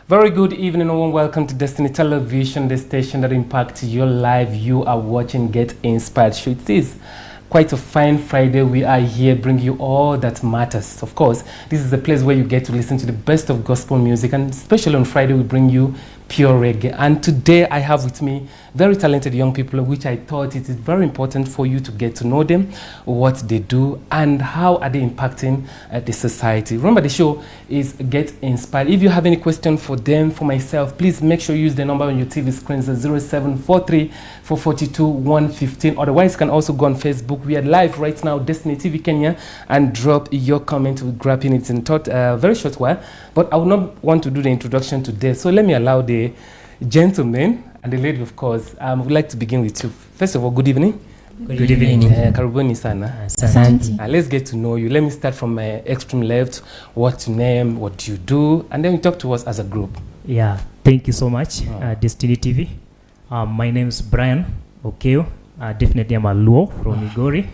Very good evening and welcome to Destiny Television, the station that impacts your life. You are watching Get Inspired Show. It is quite a fine Friday. We are here bringing you all that matters. Of course, this is a place where you get to listen to the best of gospel music, and especially on Friday we bring you pure reggae. And today I have with me very talented young people, which I thought it is very important for you to get to know them, what they do, and how are they impacting the society. Remember, the show is Get Inspired. If you have any question for them, for myself, please make sure you use the number on your TV screens, 0743 442 115. Otherwise, you can also go on Facebook. We are live right now, Destiny TV Kenya, and drop your comment. We'll grab it in a very short while. But I would not want to do the introduction today, so let me allow the gentleman and the lady, of course. Would like to begin with you. First of all, good evening. Good evening. Karibuni sana. Asante. Let's get to know you. Let me start from my extreme left. What's your name? What do you do? And then you talk to us as a group. Yeah, thank you so much, Destiny TV. My name is Brian Okeo. Definitely I'm a Luo from Migori.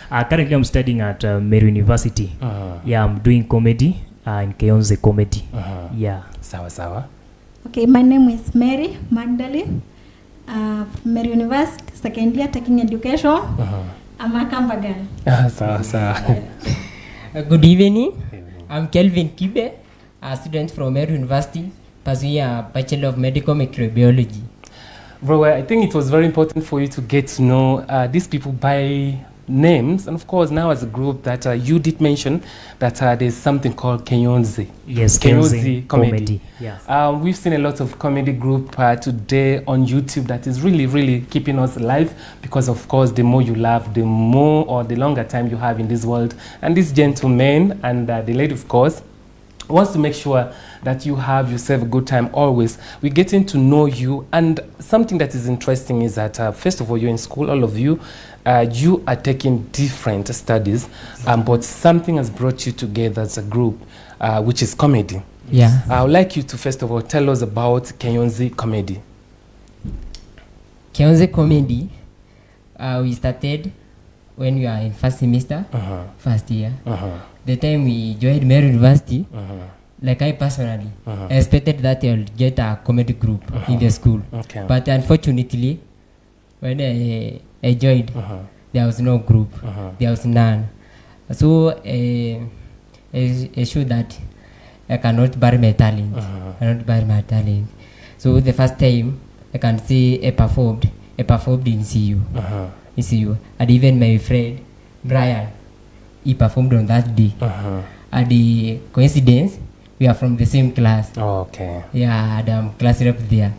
Currently I'm studying at Meru University. Yeah, I'm doing comedy in Keyonze comedy. Yeah. Sawa. Okay, my name is Mary Magdalene. Meru University, second year, taking education. I'm a Kamba girl. Sawa. Good evening. I'm Kelvin Kibe, a student from Meru University, pursuing a Bachelor of Medical Microbiology. Bro, I think it was very important for you to get to know these people by names, and of course now as a group that you did mention that there's something called Keyonze. Yes, Keyonze comedy. Yes. We've seen a lot of comedy group today on YouTube that is really keeping us alive, because of course the more you laugh, the more or the longer time you have in this world. And this gentleman and the lady, of course, wants to make sure that you have yourself a good time always. We're getting to know you, and something that is interesting is that first of all, you're in school, all of you. You are taking different studies, but something has brought you together as a group, which is comedy. Yeah. I would like you to first of all tell us about Keyonze comedy. Keyonze comedy, we started when we are in first semester, first year. The time we joined Meru University, like I personally, I expected that I would get a comedy group in the school. Okay. But unfortunately, when I joined, there was no group. There was none. So I showed that I cannot bury my talent. I cannot bury my talent. So the first time I can say I performed in CU. In CU. And even my friend Brian, he performed on that day. And the coincidence, we are from the same class. Oh, okay. Yeah, and I'm class rep there.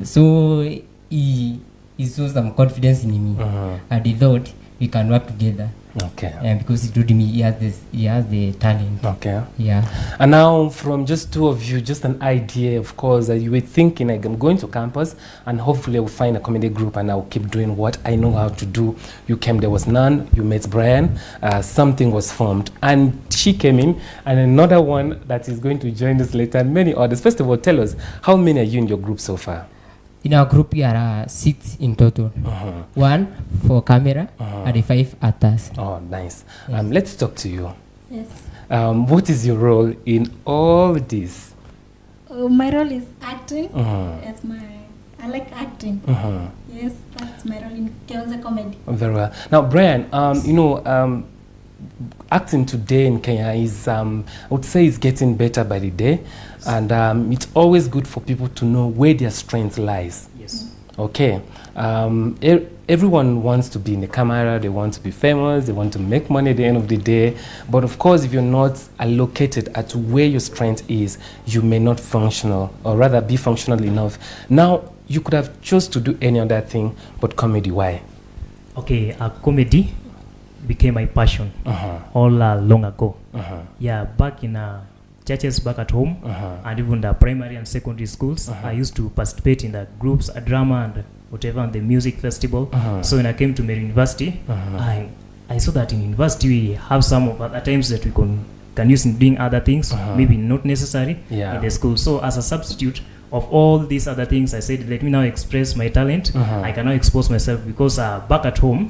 So he saw some confidence in me, and he thought we can work together. Okay. And because he told me he has the talent. Okay. Yeah. And now, from just two of you, just an idea, of course, that you were thinking, like, I'm going to campus and hopefully I'll find a comedy group and I'll keep doing what I know how to do. You came, there was none. You met Brian. Something was formed. And she came in, and another one that is going to join us later, and many others. First of all, tell us, how many are you in your group so far? In our group, we are 6 in total. 1 for camera and 5 actors. Oh, nice. Yes. Let's talk to you. Yes. What is your role in all this? My role is acting. I like acting. Yes, that's my role in Keyonze comedy. Very well. Now, Brian, acting today in Kenya is, I would say, is getting better by the day, and it's always good for people to know where their strength lies. Yes. Okay. Everyone wants to be in the camera, they want to be famous, they want to make money at the end of the day. But of course, if you're not allocated at where your strength is, you may not functional, or rather be functional enough. Now, you could have chose to do any other thing, but comedy, why? Okay, comedy became my passion all long ago. Yeah, back in churches back at home, and even the primary and secondary schools, I used to participate in the groups, a drama and whatever, and the music festival. So when I came to Meru University, I saw that in university we have some of other times that we can use in doing other things, maybe not necessary in the school. So as a substitute of all these other things, I said, let me now express my talent. I can now expose myself because back at home,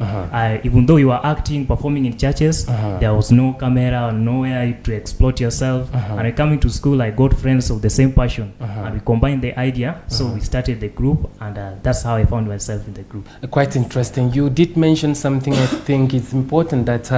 even though you are acting, performing in churches, there was no camera, nowhere to exploit yourself. And I coming to school, I got friends of the same passion, and we combined the idea. So we started the group, and that's how I found myself in the group. Quite interesting. You did mention something. I think it's important that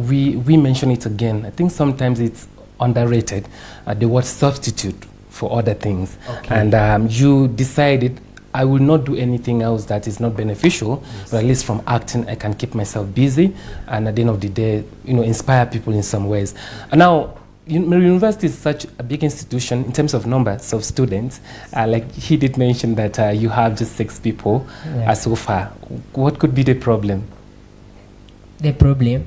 we mention it again. I think sometimes it's underrated. The word substitute for other things. Okay. And you decided, I will not do anything else that is not beneficial, but at least from acting, I can keep myself busy, and at the end of the day, inspire people in some ways. And now, university is such a big institution in terms of numbers of students. Like he did mention that you have just 6 people so far. What could be the problem? The problem?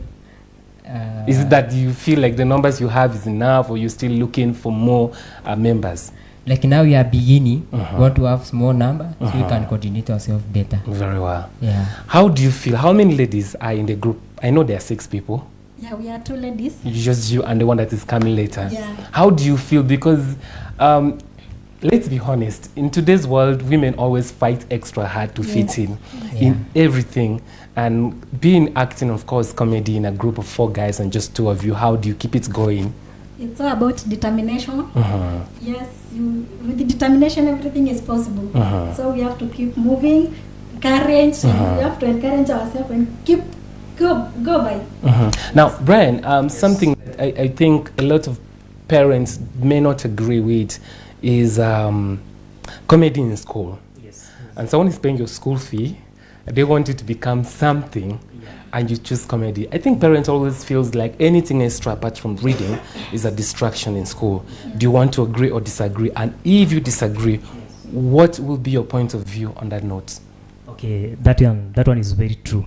Is it that you feel like the numbers you have is enough, or you're still looking for more members? Like now we are beginning, we want to have small number so we can coordinate ourselves better. Very well. Yeah. How do you feel? How many ladies are in the group? I know there are 6 people. Yeah, we are 2 ladies. Just you and the one that is coming later. Yeah. How do you feel? Because let's be honest, in today's world, women always fight extra hard to fit in everything. And being acting, of course, comedy in a group of 4 guys and just 2 of you, how do you keep it going? It's all about determination. Yes, with the determination, everything is possible. So we have to keep moving, courage, we have to encourage ourselves and go by. Now, Brian, something that I think a lot of parents may not agree with is comedy in school. Yes. And someone is paying your school fee, they want you to become something, and you choose comedy. I think parents always feels like anything extra apart from reading is a distraction in school. Do you want to agree or disagree? And if you disagree, what will be your point of view on that note? Okay, that one is very true.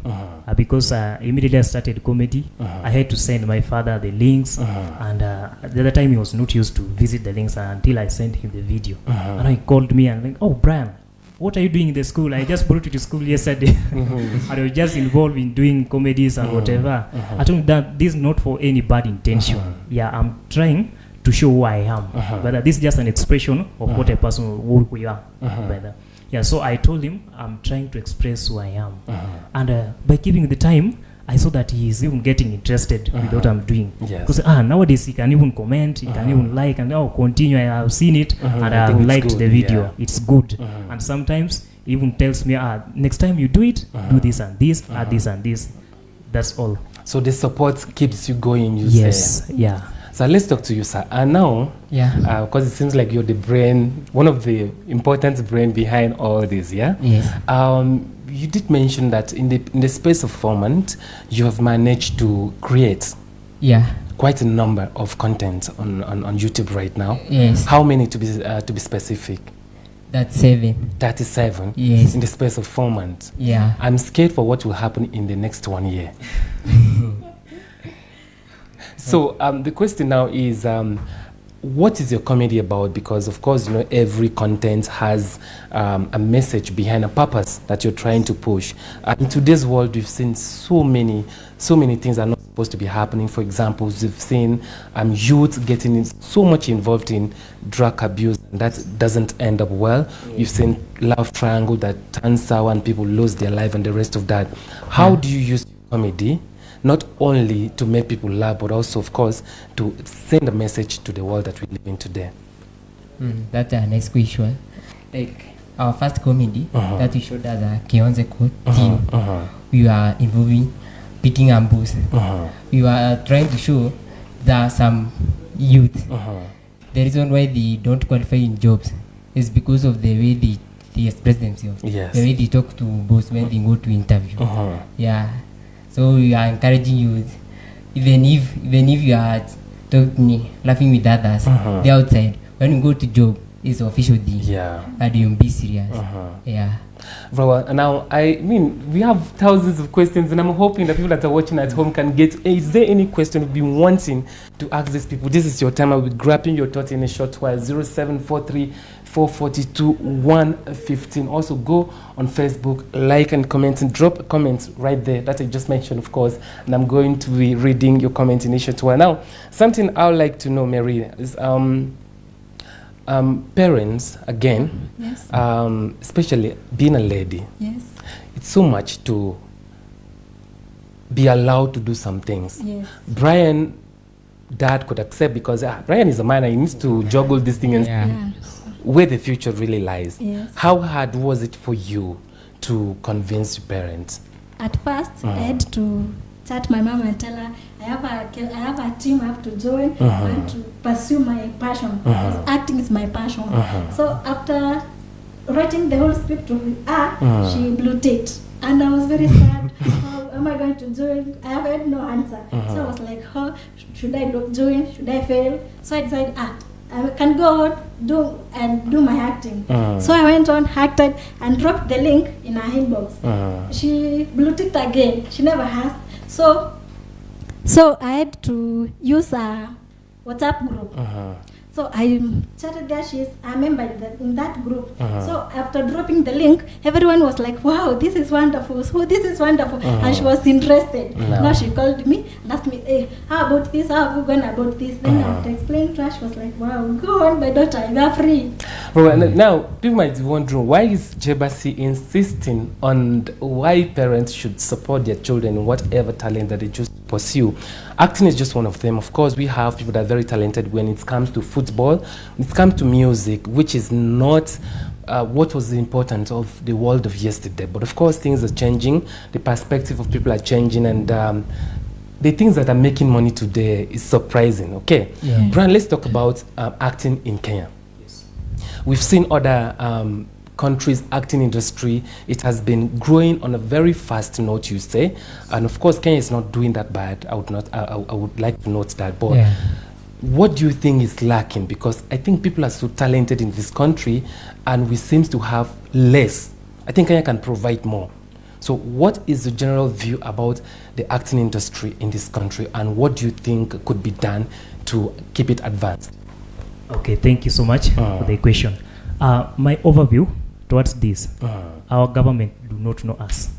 Because immediately I started comedy, I had to send my father the links, and the other time he was not used to visit the links until I sent him the video. And he called me and like, oh, Brian, what are you doing in the school? I just brought you to school yesterday. And I was just involved in doing comedies and whatever. I told him that this is not for any bad intention. Yeah, I'm trying to show who I am. But this is just an expression of what a person we are. Yeah, so I told him I'm trying to express who I am. And by giving the time, I saw that he is even getting interested with what I'm doing. Because nowadays he can even comment, he can even like, and continue. I have seen it and I have liked the video. Yeah. It's good. And sometimes he even tells me, next time you do it, do this and this, add this and this. That's all. So the support keeps you going, you say? Yeah. So let's talk to you, sir. And now, because it seems like you're the brain, one of the important brain behind all this, yeah? Yes. You did mention that in the space of 4 months, you have managed to create quite a number of content on YouTube right now. Yes. How many to be specific? That's 7. 37. Yes. In the space of 4 months. Yeah. I'm scared for what will happen in the next 1 year. So the question now is, what is your comedy about? Because of course, every content has a message behind, a purpose that you're trying to push. In today's world, we've seen so many things are not supposed to be happening. For example, we've seen youth getting so much involved in drug abuse, and that doesn't end up well. You've seen love triangle that turns sour and people lose their life and the rest of that. How do you use comedy not only to make people laugh, but also, of course, to send a message to the world that we live in today? That's a nice question. Like our first comedy that we showed as a Keyonze team, we are involving beating and booze. We were trying to show that some youth, the reason why they don't qualify in jobs is because of the way they express themselves, the way they talk to boss when they go to interview. Yeah. So we are encouraging youth, even if you are talking, laughing with others, the outside, when you go to job, it's official day. And you be serious. Well, now, we have thousands of questions, and I'm hoping that people that are watching at home can get. Is there any question you've been wanting to ask these people? This is your time. I'll be grabbing your thought in a short while. 0743 442 115. Also, go on Facebook, like and comment, and drop a comment right there that I just mentioned, of course. And I'm going to be reading your comment in a short while. Now, something I would like to know, Mary, is parents, again, Yes. especially being a lady, Yes. it's so much to be allowed to do some things. Yes. Brian, dad could accept because Brian is a man, he needs to juggle this thing and Yeah. Yeah. where the future really lies. Yes. How hard was it for you to convince your parents? At first, I had to chat my mom and tell her I have a team I have to join. I want to pursue my passion. Because acting is my passion. So after writing the whole script to her, she blew it, and I was very sad. How am I going to join? I have had no answer. So I was like, how should I join? Should I fail? So I decided, I can go on do my acting. So I went on, acted, and dropped the link in her inbox. She blew it again. She never has. So I had to use a WhatsApp group. So I chatted there. She's a member in that group. So after dropping the link, everyone was like, "Wow, this is wonderful! So this is wonderful!" And she was interested. Now she called me and asked me, "Hey, how about this? How have you gone about this?" Then after explaining to her, she was like, "Wow, go on, my daughter, you are free." Well, now people might be wondering, why is Jebasi insisting on why parents should support their children in whatever talent that they choose to pursue? Acting is just one of them. Of course, we have people that are very talented when it comes to football, when it comes to music, which is not what was the importance of the world of yesterday. But of course, things are changing. The perspective of people are changing, and the things that are making money today is surprising. Okay, Yeah. Brian, let's talk about acting in Kenya. We've seen other countries' acting industry. It has been growing on a very fast note, you say, and of course, Kenya is not doing that bad. I would like to note that. But Yeah. what do you think is lacking? Because I think people are so talented in this country, and we seem to have less. I think Kenya can provide more. So, what is the general view about the acting industry in this country, and what do you think could be done to keep it advanced? Okay, thank you so much for the question. My overview towards this, our government do not know us.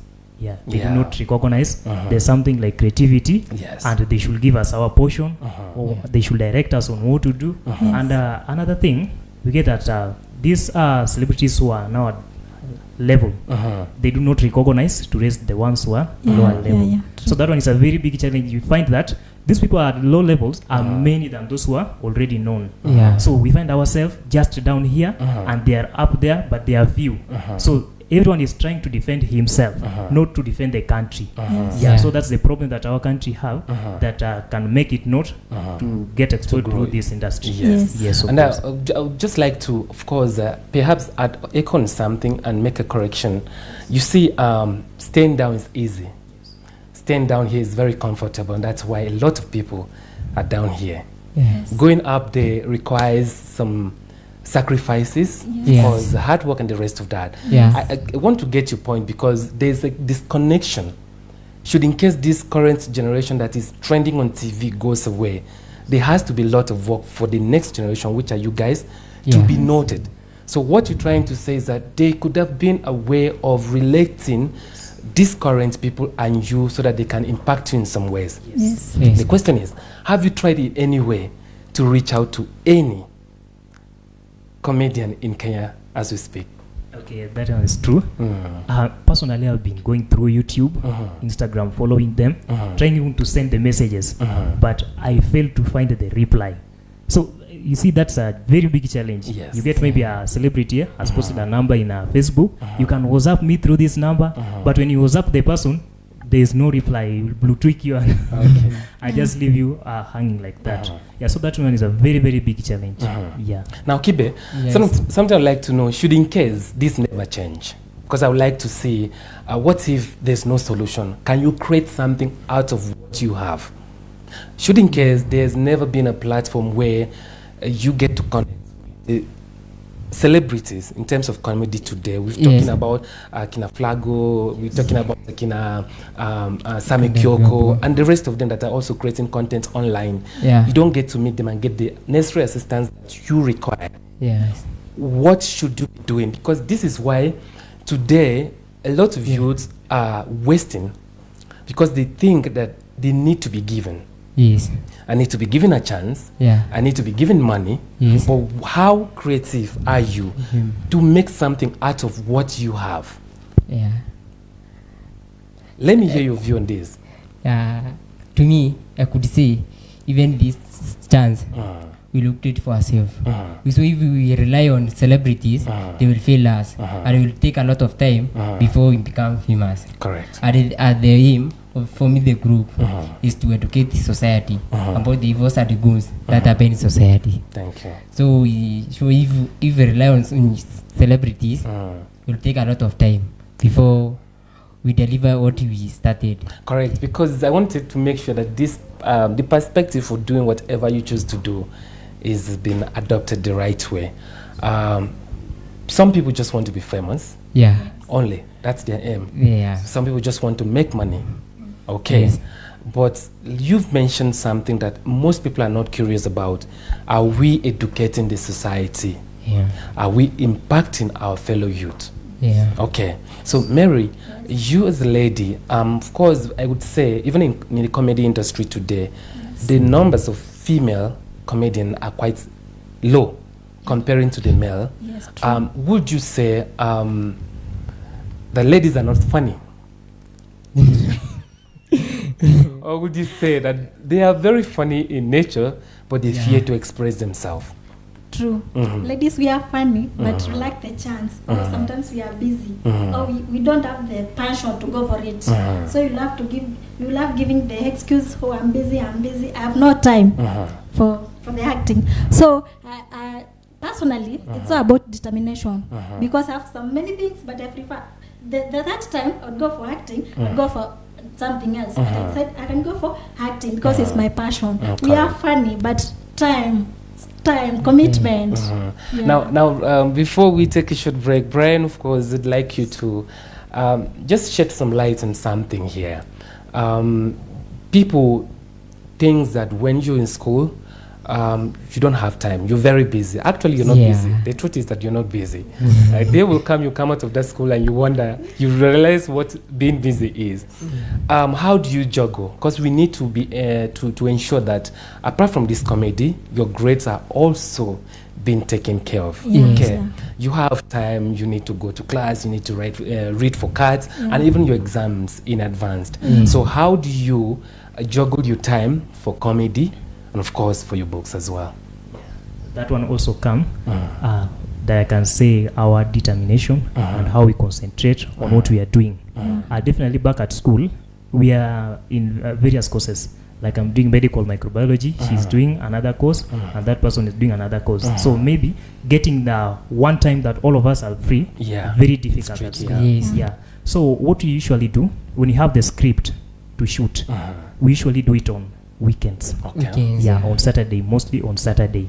Yeah, they do not recognize there's something like creativity, Yes. and they should give us our portion, or they should direct us on what to do. And another thing, we get that these celebrities who are now at level, they do not recognize to raise the ones who are lower level. yeah, So that one is a very big challenge. You find that these people at low levels are many than those who are already known. Yeah. So we find ourselves just down here, and they are up there, but they are few. So everyone is trying to defend himself, not to defend the country. Yes. Yeah, so that's the problem that our country have, that can make it not to get exposed grow. to this industry. Yes. Yes, of And course. I would just like to, of course, perhaps add echo on something and make a correction. You see, staying down is easy. Staying down here is very comfortable, and that's why a lot of people are down here. Yes. Going up there requires some sacrifices, Yes. because the hard work and the rest of that. Yes. I want to get your point, because there's a disconnection. Should, in case this current generation that is trending on TV goes away, there has to be a lot of work for the next generation, which are you guys, to Yeah. be noted. So what you're trying to say is that there could have been a way of relating these current people and you, so that they can impact you in some ways. Yes. Yes. The question is, have you tried in any way to reach out to any comedian in Kenya as we speak? Okay, that one is true. Personally, I've been going through YouTube, Instagram, following them, trying even to send the messages, but I failed to find the reply. So you see, that's a very big challenge. Yes. You get maybe a celebrity has posted a number in Facebook. You can WhatsApp me through this number, but when you WhatsApp the person, there is no reply. It will blue tweak you, and I just leave you hanging like that. Yeah, so that one is a very, very big challenge. Yeah. Now, Kibe, Yes. sometimes I'd like to know, should in case this never change, because I would like to see, what if there's no solution? Can you create something out of what you have? Should in case there's never been a platform where you get to connect with celebrities in terms of comedy today. We're talking Yes. about Kina Flago, we're talking about Kina Sami Kyoko, and the rest of them that are also creating content online. Yeah. You don't get to meet them and get the necessary assistance that you require. Yes. What should you be doing? Because this is why today a lot of youths are wasting, because they think that they need to be given. Yes. I need to be given a chance. Yeah. I need to be given money. Yes. But how creative are you to make something out of what you have? Yeah. Let me hear your view on this. To me, I could say, even this chance, we looked it for ourselves. So if we rely on celebrities, they will fail us, and it will take a lot of time before we become famous. Correct. At the aim of forming the group is to educate the society about the evils and the goods that happen in society. Thank you. So if we rely on celebrities, it will take a lot of time before we deliver what we started. Correct, because I wanted to make sure that this the perspective for doing whatever you choose to do is being adopted the right way. Some people just want to be famous. Yeah. Only. That's their aim. Yeah. Some people just want to make money. Okay. Yes. But you've mentioned something that most people are not curious about. Are we educating the society? Yeah. Are we impacting our fellow youth? Yeah. Okay. So, Mary, you as a lady, of course, I would say, even in the comedy industry today, the numbers of female comedians are quite low comparing to the male. Yes, true. Would you say the ladies are not funny? Or would you say that they are very funny in nature, but they fear to express themselves? True. Ladies, we are funny, but we lack the chance. Because sometimes we are busy, or we don't have the passion to go for it. So you love giving the excuse, oh, I'm busy, I have no time for the acting. So personally, it's all about determination. Because I have so many things, but I prefer the that time I would go for acting, I'd go for something else. But I said I can go for acting because it's my passion. We are funny, but time, commitment. Yeah. Now, before we take a short break, Brian, of course, would like you to just shed some light on something here. People think that when you're in school, you don't have time. You're very busy. Actually, you're not busy. The truth is that you're not busy. They will come, you come out of that school and you wonder, you realize what being busy is. How do you juggle? Because we need to be to ensure that apart from this comedy, your grades are also being taken care of. Yes, Okay, yeah. you have time. You need to go to class. You need to read for cards, and even your exams in advance. So how do you juggle your time for comedy? And of course for your books as well. That one also come that I can say our determination and how we concentrate on what we are doing. Definitely back at school, we are in various courses. Like I'm doing medical microbiology, she's doing another course, and that person is doing another course. So maybe getting the one time that all of us are free, very difficult at school. Yes. So what we usually do, when you have the script to shoot, we usually do it on weekends. Weekends, On Saturday, mostly on Saturday.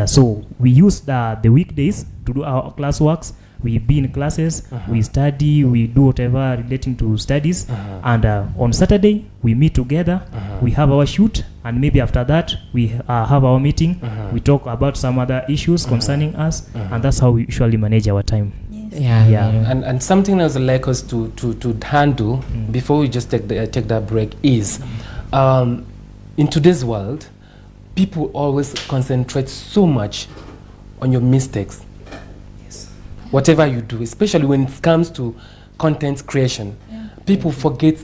So we use the weekdays to do our classworks. We be in classes, we study, we do whatever relating to studies, and on Saturday we meet together, we have our shoot, and maybe after that we have our meeting, we talk about some other issues concerning us, and that's how we usually manage our time. And something else I'd like us to handle before we just take that break is in today's world, people always concentrate so much on your mistakes. Whatever you do, especially when it comes to content creation, people forget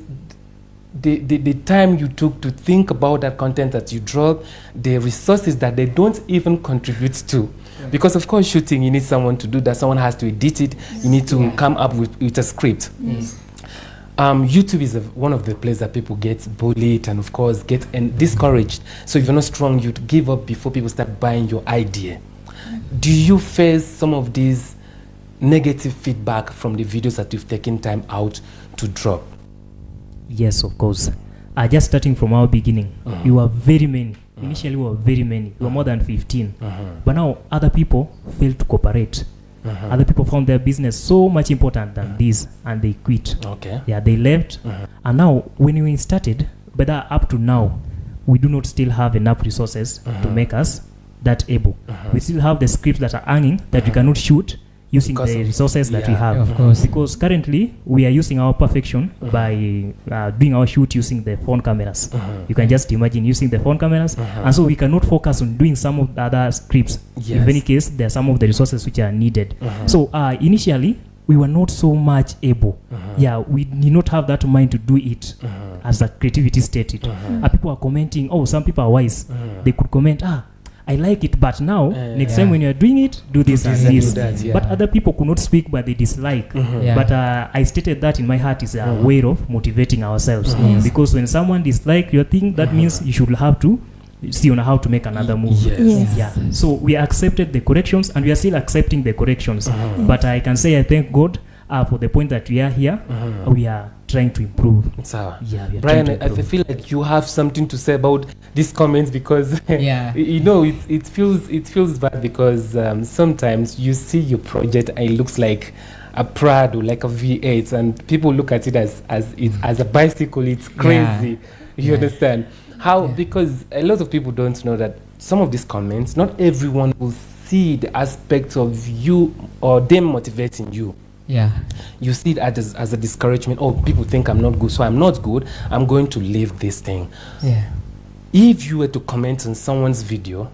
the time you took to think about that content that you drop, the resources that they don't even contribute to. Because of course shooting, you need someone to do that, someone has to edit it, you need to come up with a script. YouTube is one of the places that people get bullied and of course get discouraged. So if you're not strong, you'd give up before people start buying your idea. Do you face some of these negative feedback from the videos that you've taken time out to drop? Yes, of course. Just starting from our beginning, we were very many. Initially, we were very many. We were more than 15. But now, other people failed to cooperate. Other people found their business so much important than this, and they quit. They left. And now, when we started, but up to now, we do not still have enough resources to make us that able. We still have the scripts that are hanging that we cannot shoot. using Because the of- resources that we yeah. have. Of course. Because currently we are using our perfection by doing our shoot using the phone cameras. You can just imagine using the phone cameras, and so we cannot focus on doing some of the other scripts. Yes. In any case, there are some of the resources which are needed. So initially, we were not so much able. Yeah, we did not have that mind to do it as a creativity stated. People are commenting, oh, some people are wise. They could comment, I like it, but now, next time when you're doing it, do this and this and this. do that, yeah. But other people could not speak, but they dislike. Yeah. But I stated that in my heart is a way of motivating ourselves. Yes. Because when someone dislikes your thing, that means you should have to see on how to make another move. Yes. Yes. Yeah. So we accepted the corrections, and we are still accepting the corrections. But I can say I thank God for the point that we are here. We are trying to improve. Sawa. Yeah, we are Brian, trying to I improve. feel like you have something to say about these comments because Yeah. you know it feels bad because sometimes you see your project and it looks like a Prado, like a V8, and people look at it as a bicycle. It's crazy. You Yeah. understand how? Because a lot of people don't know that some of these comments, not everyone will see the aspect of you or them motivating you. Yeah. You see it as a discouragement. Oh, people think I'm not good, so I'm not good. I'm going to leave this thing. Yeah. If you were to comment on someone's video,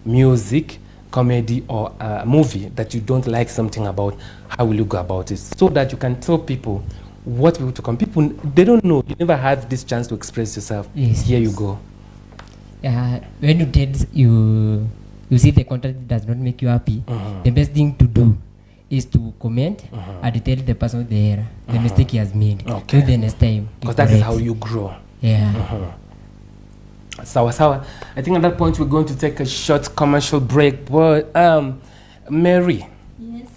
music, comedy, or a movie that you don't like something about, how will you go about it? So that you can tell people what people to come. People, they don't know. You never have this chance to express yourself. Yes, Here you yes. go. When you did, you see the content does not make you happy. The best thing to do is to comment and tell the person the mistake he has made. Okay. So the next time. Because that is how you grow. Yeah. Sawa. I think at that point we're going to take a short commercial break. But Mary, Yes.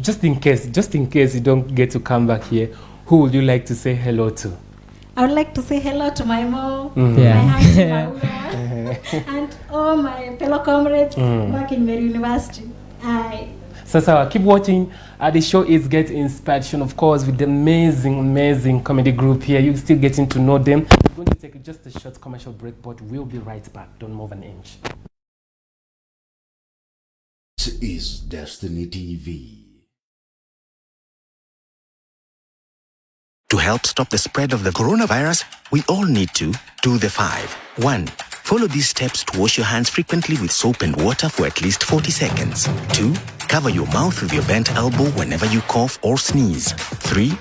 just in case you don't get to come back here, who would you like to say hello to? I would like to say hello to my mom, Yeah. my auntie Paula, and all my fellow comrades back in Mary University. So keep watching. The show is Get Inspiration, of course, with the amazing comedy group here. You're still getting to know them. We're going to take just a short commercial break, but we'll be right back. Don't move an inch. This is Destiny TV. To help stop the spread of the coronavirus, we all need to do the 5. 1. Follow these steps to wash your hands frequently with soap and water for at least 40 seconds. 2. Cover your mouth with your bent elbow whenever you cough or sneeze. 3.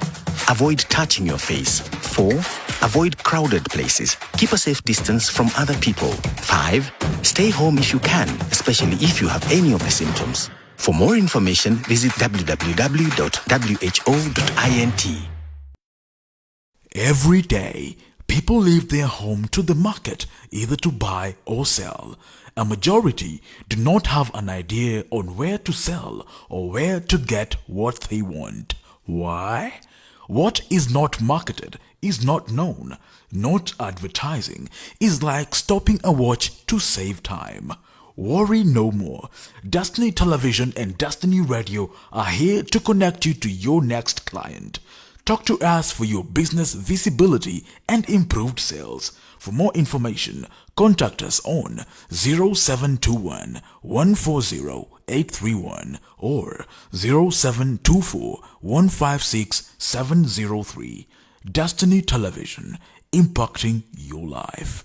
Avoid touching your face. 4. Avoid crowded places. Keep a safe distance from other people. 5. Stay home if you can, especially if you have any of the symptoms. For more information, visit www.who.int. Every day, people leave their home to the market either to buy or sell. A majority do not have an idea on where to sell or where to get what they want. Why? What is not marketed is not known. Not advertising is like stopping a watch to save time. Worry no more. Destiny Television and Destiny Radio are here to connect you to your next client. Talk to us for your business visibility and improved sales. For more information, contact us on 0721 140 831 or 0724 156 703. Destiny Television, impacting your life.